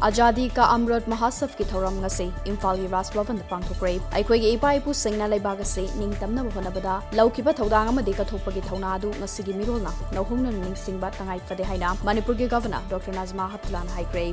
Ajadi ka Amrit Mahasaf ki thoram ngase Imphal gi Ras Bhavan da pangthokre aikoi gi ipa ipu singna leiba ga se ningtamna honabada laukiba thodang amadi ka thokpa gi thona adu ngasi gi mirolna nauhungna ningsingba tangai fade haina Manipur gi Governor Dr. Nazma Haptulan haikre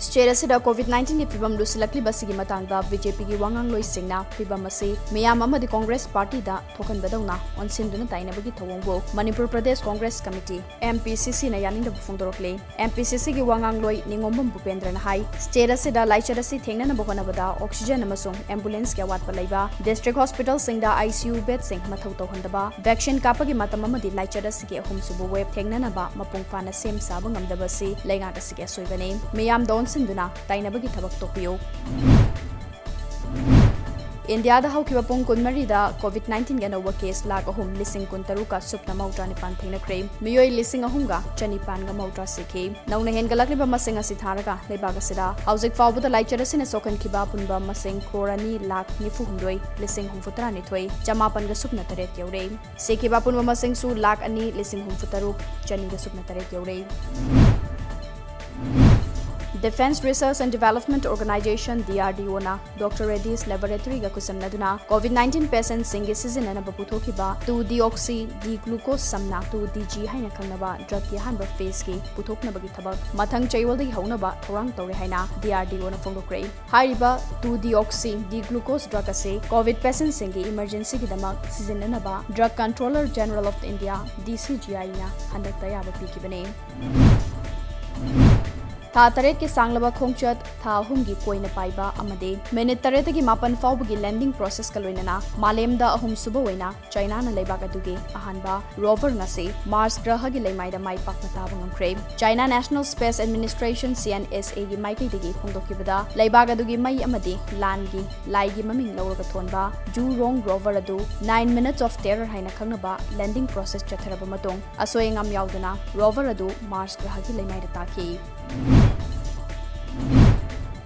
State asida COVID-19 ki fibam lusilakli basigi matangda BJP gi wangang loi singna fibam ase miyam amadi Congress Party da thokan badawna onsinduna tainabagi thawongbo Manipur Pradesh Congress Committee MPCC na yaning da bufungdorokle MPCC gi wangang loi ningombam Bupendra na hai state asida laichadasi thengna na bohona bada oxygen amasung ambulance ki awat palaiba district hospital singda ICU bed sing mathau tawhandaba vaccine kapagi matam amadi laichadasi gi ahum subu web thengna na ba mapung pana sem saba ngamdabasi leinga ka sige soibane miyam don sinduna tainabagi thabak topiyo India da haukiba pung kunmari da COVID-19 ga nowa case LAKH ahum lising kuntaru ka supna mautra ni pan thengna kre miyoi lising ahum ga chani pan ga mautra sikhe nauna hen galakliba masing asi tharaga lebaga sida housing fawbu da laichara sine sokan kiba punba masing korani lakh nifu hundoi lising humfutra ni thoi chamapan ga supna taret yaure sekiba punba masing su lakh ani lising humfutaru chani ga supna taret yaure Defense Research and Development Organization DRDO na Dr. Reddy's Laboratory ga kusamnaduna COVID-19 patients singi season ba puthokiba 2-deoxy D-glucose samna 2-DG haina khangnaba drug ki hanba phase ki puthokna bagi thabak mathang chaywal dagi haunaba thorang tawre haina DRDO na phongdokre hariba 2-deoxy D-glucose drug ase COVID patients singi emergency ki damak season ba Drug Controller General of India DCGI na handak tayaba pikibane Tha taret ki sanglaba khongchat tha ahum gi koina paiba amade minute taret gi mapan fawbagi landing process kaloinana malem da ahum suba waina China na leiba ga duge ahanba rover ngase Mars graha gi leimai da mai pakna ta bangam China National Space Administration CNSA gi mai kai digi phongdokibada leiba ga dugi mai amade lan gi lai gi maming lawra thonba ZHURONG rover adu 9 minutes of terror haina khangnaba landing process chatharaba matong asoyengam yaudana rover adu Mars graha gi leimai da taki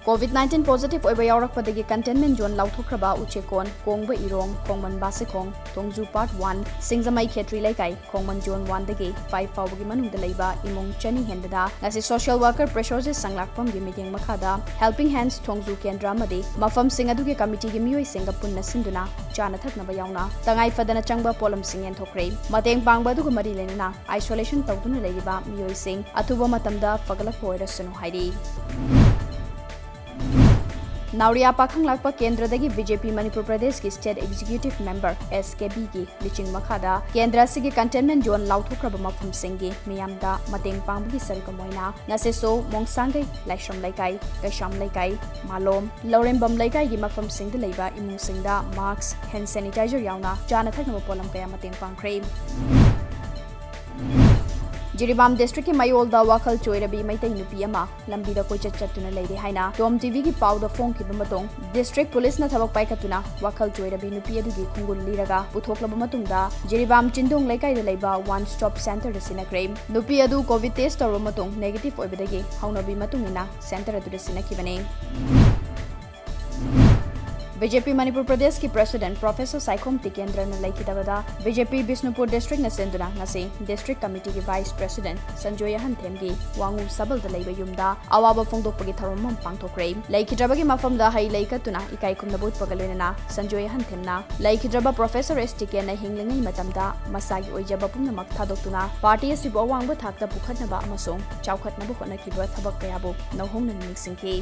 COVID-19 positive oiba yaurakpadagi containment zone lauthokraba uchekon kongba irong kongman basekong tongju part 1 singzamai khetri laikai kongman zone 1 dagi 5 fawbagi manungda leiba imong chani hendada ngasi social worker pressures sanglakpam gi meeting makhada helping hands tongju kendra made mafam sing adugi committee gi miyoi singa punna sinduna chana thaknaba yauna tangai fadana changba polam sing en thokre mateng pangba dugu mari lenana isolation tawduna leiba miyoi sing athuba matamda fagala poirasunu hairi Nauria Pakhang Lakpa Kendra dagi BJP Manipur Pradesh ki State Executive Member SKB ki liching makhada Kendra sigi containment zone lauthokraba mafam singi miyamda mateng pangbugi sarikamoina naseso mongsangai laisham laikai kaisham laikai malom lorembam laikai gi mafam singda leiba imung singda mask hand sanitizer yauna jana thakna polam kaya mateng pangkhre Jiribam district ki mayolda wakal choirabi maitai nupi ama lambida koi chatuna leide haina TOMTV ki pawda phone ki bamatong district police na thabak paikatuna wakal choirabi nupi adugi khungul liraga puthoklaba matungda Jiribam chindong laikai da leiba one stop center da sinakre nupi adu covid test tawra matong negative oibadagi haunabi matungina center adu da sinakibane BJP Manipur Pradesh ki President Professor Saikhom Tikendra na laikidabada BJP Bishnupur District na senduna ngase District Committee ki Vice President Sanjoy Hanthem gi wangu sabal da leiba yumda awaba phongdokpagi tharomam pangthokre laikidrabagi mafamda hai laikatuna ikai kumna bot pagalena Sanjoy Hanthem na laikidraba Professor STK na hinglengai matamda masagi oijaba pumnamak thadoktuna party asibu awangba thakta pukhatnaba amasong chawkhatnaba honakibwa thabak kayabu nauhongna ningsingki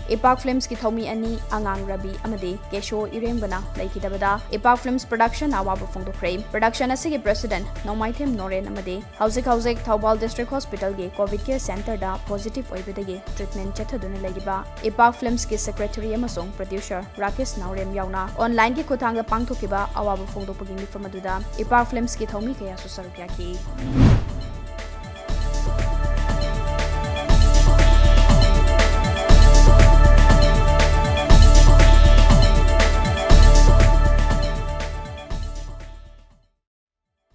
Epak Films ki thomi ani angang rabi amade kesho irembana laikidabada Epak Films production awaba phongdokre production asigi president Nomaithem Noren amade hauzik Thawbal District Hospital ge covid care center da positive oibadagi treatment chathaduna laiba Epak Films ki secretary amasong producer Rakesh Naurem yauna online ki khothang da pangthokiba awaba phongdokpagi mifamadуда Epak Films ki thomi kaya su sarupya ki